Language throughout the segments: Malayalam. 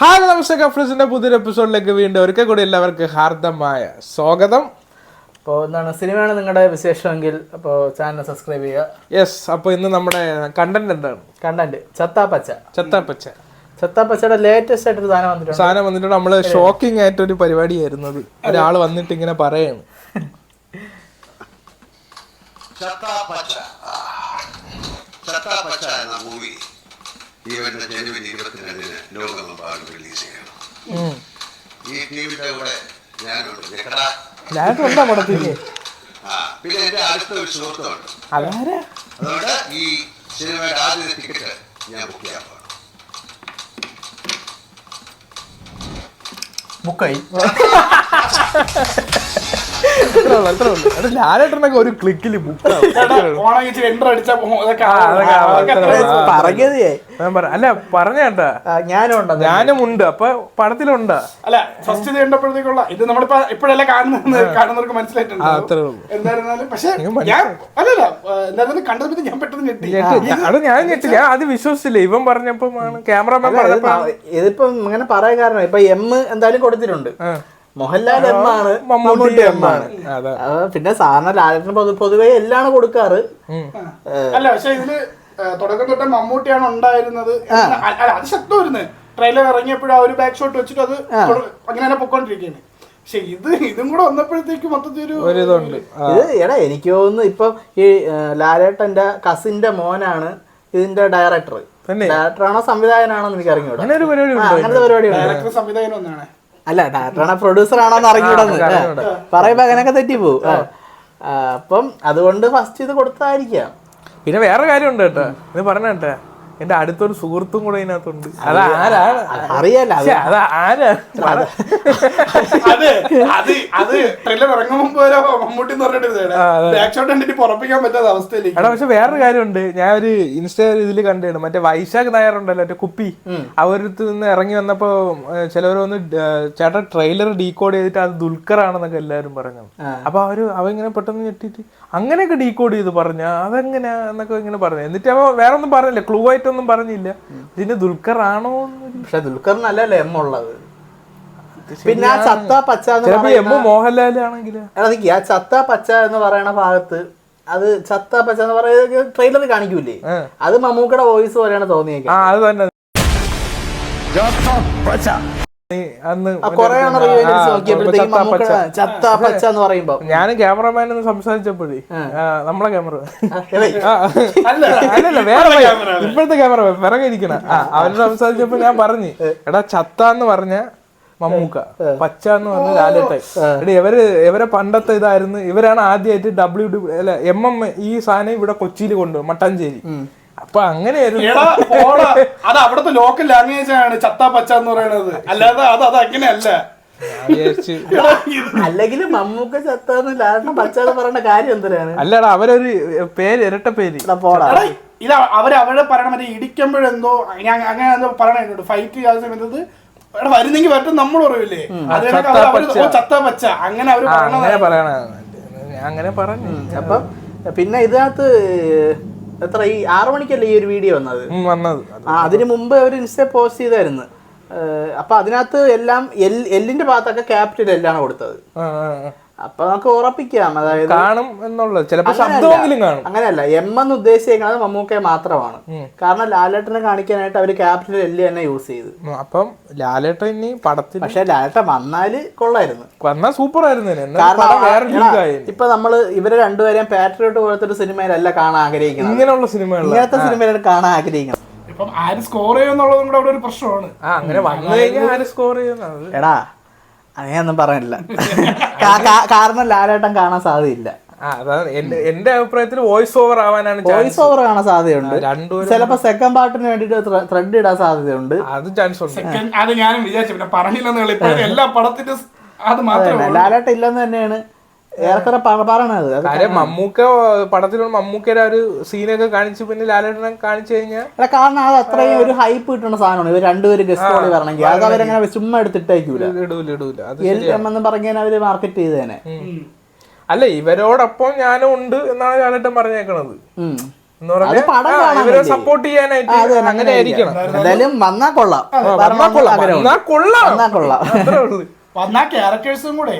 ഹായ് നമസ്തേ കഫ്രീസിന്റെ പുതിയൊരു എപ്പിസോഡിലേക്ക് വീണ്ടും ഒരിക്കൽ കൂടി എല്ലാവർക്കും ഹാർദമായ സ്വാഗതം. അപ്പോൾ എന്താണ് സിനിമയാണ് നിങ്ങളുടെ വിശേഷമെങ്കിൽ അപ്പോൾ ചാനൽ സബ്സ്ക്രൈബ് ചെയ്യുക. യെസ്, അപ്പോൾ ഇന്ന് നമ്മുടെ കണ്ടന്റ് എന്താണ്? കണ്ടന്റ് ചത്താപ്പച്ച. ചത്താപ്പച്ചയുടെ ലേറ്റസ്റ്റ് ആയിട്ടൊരു സാധനം വന്നിട്ടുണ്ട്. നമ്മള് ഷോക്കിംഗ് ആയിട്ടൊരു പരിപാടിയായിരുന്നു. ഒരാൾ വന്നിട്ട് ഇങ്ങനെ പറയാണ് ചത്താപ്പച്ച എന്ന മൂവി ഈ വരുന്ന ജനുവരി 22 ലോകമെമ്പാടും റിലീസ് ചെയ്യണം. ഈ ടീമിന്റെ കൂടെ ഞാനുണ്ട്. പിന്നെ എന്റെ അടുത്ത ഒരു സുഹൃത്തുണ്ട്. അതുകൊണ്ട് ഈ സിനിമയുടെ ആദ്യ ടിക്കറ്റ് ഞാൻ ബുക്ക് ചെയ്യാൻ പോകണം. ബുക്കായി ലാലേട്ടനൊക്കെ ഒരു ക്ലിക്കിൽ അല്ല പറഞ്ഞേട്ടാ ഞാനും ഉണ്ട്. അപ്പൊ പടത്തിലുണ്ട്. അല്ല ഫസ്റ്റ് ഇത് കണ്ടപ്പോഴത്തേക്കുള്ള ഇത് നമ്മളിപ്പോ ഇപ്പോഴല്ലേ കാണുന്നവർക്ക് മനസ്സിലായിട്ടുണ്ട്. എന്തായിരുന്നാലും പക്ഷെ അല്ലല്ല എന്തായാലും കണ്ടപ്പോൾ ഞാൻ പെട്ടെന്ന് ഞെട്ടി. അത് ഞാൻ ഞെട്ടില്ല, അത് വിശ്വസിച്ചില്ല. ഇവൻ പറഞ്ഞപ്പോ ക്യാമറമാൻ പറഞ്ഞപ്പോ ഇതിപ്പം ഇങ്ങനെ പറയാൻ കാരണം ഇപ്പൊ എം എന്തായാലും കൊടുത്തിട്ടുണ്ട്. മോഹൻലാൽ എം ആണ്, മമ്മൂട്ടി എം ആണ്. പിന്നെ സാധാരണ ലാലേട്ടന് പൊതുവെ എല്ലാം കൊടുക്കാറ്. അല്ല പക്ഷെ ഇതില് തുടക്കം തൊട്ട് മമ്മൂട്ടിയാണ് ഉണ്ടായിരുന്നത്. അത് ശക്തമായിരുന്നു. ട്രെയിലർ ഇറങ്ങിയപ്പോഴും ആ ഒരു ബാക്ക് ഷോട്ട് വെച്ചിട്ട് അത് അങ്ങനെ പൊക്കോണ്ടിരിക്കുകയാണ്. പക്ഷെ ഇതും കൂടെ വന്നപ്പോഴത്തേക്ക് മൊത്തത്തിൽ എടാ എനിക്ക് തോന്നുന്നു ഇപ്പൊ ഈ ലാലേട്ടന്റെ കസിന്റെ മോനാണ് ഇതിന്റെ ഡയറക്ടർ. ഡയറക്ടറാണോ സംവിധായകനാണോ എനിക്ക് അറിഞ്ഞൂടാ. അങ്ങനത്തെ പരിപാടി ഡയറക്ടർ സംവിധായകൻ ഒന്നാണ്. അല്ല ഡയറക്ടറാണോ പ്രൊഡ്യൂസർ ആണോന്ന് അറിഞ്ഞൂടെന്ന് പറയുമ്പോ അങ്ങനെയൊക്കെ തെറ്റിപ്പോവും. അപ്പം അതുകൊണ്ട് ഫസ്റ്റ് ഇത് കൊടുത്തായിരിക്കാം. പിന്നെ വേറെ കാര്യമുണ്ട് കേട്ടോ, ഇത് പറഞ്ഞ കേട്ടാ, എന്റെ അടുത്തൊരു സുഹൃത്തും കൂടെ ഇതിനകത്തുണ്ട്. അറിയാലോ പക്ഷെ വേറൊരു കാര്യമുണ്ട്. ഞാൻ ഒരു ഇൻസ്റ്റാ ഇതിൽ കണ്ടിരുന്നു, മറ്റേ വൈശാഖ് നായർ ഉണ്ടല്ലോ, മറ്റേ കുപ്പി, അവരടുത്ത് നിന്ന് ഇറങ്ങി വന്നപ്പോ ചിലവർ വന്ന് ചേട്ടാ ട്രെയിലർ ഡീകോഡ് ചെയ്തിട്ട് അത് ദുൽഖർ ആണെന്നൊക്കെ എല്ലാവരും പറഞ്ഞു. അപ്പൊ അവ ഇങ്ങനെ പെട്ടെന്ന് ഞെട്ടിട്ട് അങ്ങനെയൊക്കെ ഡീകോഡ് ചെയ്ത് പറഞ്ഞ അതെങ്ങനെയാ എന്നൊക്കെ ഇങ്ങനെ പറഞ്ഞു. എന്നിട്ട് അവ വേറെ ഒന്നും പറഞ്ഞില്ല, ക്ലൂ ആയിട്ടൊന്നും പറഞ്ഞില്ല. ഇതിന് ദുൽഖർ ആണോ? പക്ഷെ ദുൽഖറിനല്ലല്ലോ എം ഉള്ളത്. പിന്നെ ആ ചത്ത പച്ച മോഹൻലാൽ ആണെങ്കിൽ ആ ചത്ത പച്ച എന്ന് പറയുന്ന ഭാഗത്ത് അത് ചത്ത പച്ച എന്ന് പറയുന്നത് ട്രെയിലറിൽ കാണിക്കൂലേ, അത് മമ്മൂക്കയുടെ വോയിസ് പോലെയാണ് തോന്നിയേക്കുന്നത്. അത് തന്നെ ഞാനും ക്യാമറമാൻ ഒന്ന് സംസാരിച്ചപ്പോഴേ, നമ്മളെ ക്യാമറ അല്ലല്ല വേറെ ഇപ്പോഴത്തെ ക്യാമറ പിറകെ ഇരിക്കണ അവര് സംസാരിച്ചപ്പോ ഞാൻ പറഞ്ഞു, എടാ ചത്താന്ന് പറഞ്ഞ മമ്മൂക്ക, പച്ച എന്ന് പറഞ്ഞ ലാലേട്ടൻ. ഇവരെ പണ്ടത്തെ ഇതായിരുന്നു. ഇവരാണ് ആദ്യമായിട്ട് MM ഈ സാധനം ഇവിടെ കൊച്ചിയിൽ കൊണ്ടുപോകും, മട്ടാഞ്ചേരി. അപ്പൊ അങ്ങനെയായിരുന്നു. അത് അവിടുത്തെ ലോക്കൽ ലാംഗ്വേജ് ആണ് ചത്താ പച്ച എന്ന് പറയുന്നത്, അല്ലാതെ അത് അങ്ങനെയല്ല. അല്ലെങ്കിൽ മമ്മൂക്ക ചത്താന്ന് ലാലേട്ടൻ പച്ച എന്ന് പറയുന്ന കാര്യം എന്തിനാണ്? അല്ലടാ അവരൊരു പേര്, ഇരട്ട പേര്. ഇത് അവരെ പറയണ മറ്റേ ഇടിക്കുമ്പോഴെന്തോ അങ്ങനെ എന്തോ പറയണ ഫൈറ്റ് ചെയ്യാൻ സമയത്ത് വരുന്നെങ്കിൽ വരട്ടെ നമ്മൾ പറയൂലേ, ചത്ത പച്ച അങ്ങനെ അവര് അങ്ങനെ പറഞ്ഞു. അപ്പം പിന്നെ ഇതിനകത്ത് എത്ര ഈ 6 മണിക്കല്ലേ ഈ ഒരു വീഡിയോ വന്നത്? അതിന് മുമ്പ് അവർ ഇൻസ്റ്റ പോസ്റ്റ് ചെയ്തായിരുന്നു. അപ്പൊ അതിനകത്ത് എല്ലാം എല്ലിന്റെ ഭാഗത്തൊക്കെ ക്യാപിറ്റൽ എല്ലാണ് കൊടുത്തത്. അപ്പൊ നമുക്ക് ഉറപ്പിക്കാം, അതായത് കാണും എന്നുള്ളത്. ചിലപ്പോൾ ശബ്ദമെങ്കിലും കാണും. അങ്ങനെയല്ല, എം എന്ന് ഉദ്ദേശിക്കുന്നത് മമ്മൂക്കയെ മാത്രമാണ്. കാരണം ലാലേട്ടനെ കാണിക്കാനായിട്ട് അവര് ക്യാപിറ്റൽ എല്ല് തന്നെ യൂസ് ചെയ്തു. അപ്പം ലാലേട്ടൻ ഇനി പടത്തിൽ, പക്ഷെ ലാലേട്ടൻ വന്നാല് കൊള്ളായിരുന്നു, വന്നാ സൂപ്പർ ആയിരുന്നു. ഇപ്പൊ നമ്മള് ഇവരെ രണ്ടുപേരെയും പാട്രിയോട്ട് പോലത്തെ സിനിമയിലല്ല കാണാൻ ആഗ്രഹിക്കുന്നത്. ഇങ്ങനെയുള്ള സിനിമകൾ, ഇങ്ങനത്തെ സിനിമയിലാണ് കാണാൻ ആഗ്രഹിക്കുന്നത്. ഇപ്പം ആര് സ്കോർ ചെയ്യുന്നുള്ളതും കൂടെ അവിടെ ഒരു പ്രശ്നമാണ്. അങ്ങനെ വന്നു കഴിഞ്ഞാൽ ആര് സ്കോർ ചെയ്യുന്നത്? എടാ അങ്ങനെയൊന്നും പറയാനില്ല. കാരണം ലാലേട്ടൻ കാണാൻ സാധ്യതയില്ല. എന്റെ അഭിപ്രായത്തിൽ വോയിസ് ഓവർ ആവാനാണ്, വോയിസ് ഓവർ കാണാൻ സാധ്യതയുണ്ട്. ചിലപ്പോ സെക്കൻഡ് പാർട്ടിന് വേണ്ടിട്ട് ത്രെഡ് ഇടാൻ സാധ്യതയുണ്ട്. അത് ചാൻസ് ഉണ്ട്. അത് ഞാനും വിചാരിച്ചു, പിന്നെ പറഞ്ഞില്ലെന്ന് എല്ലാ പടത്തിന്റെ അത് മാത്രമേ ലാലേട്ടൻ ഇല്ലെന്ന് തന്നെയാണ് ഏറെക്കുറെ പറയണത്. മമ്മൂക്ക പടത്തിലുള്ള മമ്മൂക്കയുടെ ഒരു സീനൊക്കെ കാണിച്ചു, പിന്നെ ലാലേട്ടനെ കാണിച്ചു കഴിഞ്ഞാൽ കാരണം അത് അത്രയും ഒരു ഹൈപ്പ് കിട്ടുന്ന സാധനമാണ്. ഇവർ രണ്ടുപേരും ഗസ്റ്റ് റോളി വരണമെങ്കിൽ അത് അവരങ്ങനെ ചുമ്മാ എടുത്തിട്ടേക്കൂല. എന്ന് പറഞ്ഞാൽ അവര് മാർക്കറ്റ് ചെയ്തേനെ. അല്ല ഇവരോടൊപ്പം ഞാനും ഉണ്ട് എന്നാണ് ലാലേട്ടൻ പറഞ്ഞേക്കണത്. എന്ന് പറഞ്ഞാൽ അത് പടം കാണാൻ ഇവരെ വേണ്ടി. സപ്പോർട്ട് ചെയ്യാനായിട്ട് അങ്ങനെ ആയിരിക്കണം. എന്തായാലും വന്നാ കൊള്ളാം. വന്നാ കൊള്ളാം അത്രേ ഉള്ളൂ. വന്ന ക്യാരക്ടേഴ്സും കൂടെ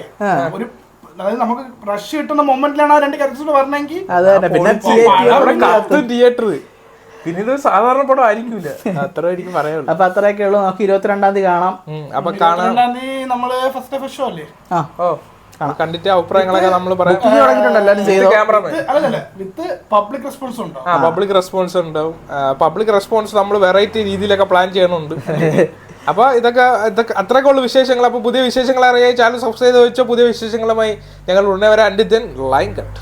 ഒരു അതായത് നമുക്ക് റഷ് കിട്ടുന്ന മൊമെന്റിലാണ് ആ രണ്ട് ക്യാരക്ടേഴ്സ് പറഞ്ഞെങ്കിൽ അത് തന്നെ. പിന്നെ തിയേറ്റർ പിന്നെ ഇത് സാധാരണ പടം ആയിരിക്കൂല. അത്ര എനിക്ക് പറയാനുള്ളൂ. അപ്പൊ അത്രയൊക്കെ ഉള്ളൂ. നമുക്ക് 22-ാം തീയതി കാണാം. അപ്പൊ കാണാൻ നമ്മള് ഫസ്റ്റ് ഫസ്റ്റ് ഷോ അല്ലേ? കണ്ടിട്ട് അഭിപ്രായങ്ങളൊക്കെ നമ്മൾ പറയാം. അല്ലല്ല വിത്ത് പബ്ലിക് റെസ്പോൺസ് ഉണ്ടോ? പബ്ലിക് റെസ്പോൺസ് ഉണ്ടാവും. പബ്ലിക് റെസ്പോൺസ് നമ്മൾ വെറൈറ്റി രീതിയിലൊക്കെ പ്ലാൻ ചെയ്യണുണ്ട്. അപ്പൊ ഇതൊക്കെ അത്രയൊക്കെ ഉള്ള വിശേഷങ്ങൾ. അപ്പൊ പുതിയ വിശേഷങ്ങൾ അറിയാൻ ചാനൽ സബ്സ്ക്രൈബ് ചെയ്ത് വെച്ചോ. പുതിയ വിശേഷങ്ങളുമായി ഞങ്ങൾ ഉടനെ വരെ. Until then line cut.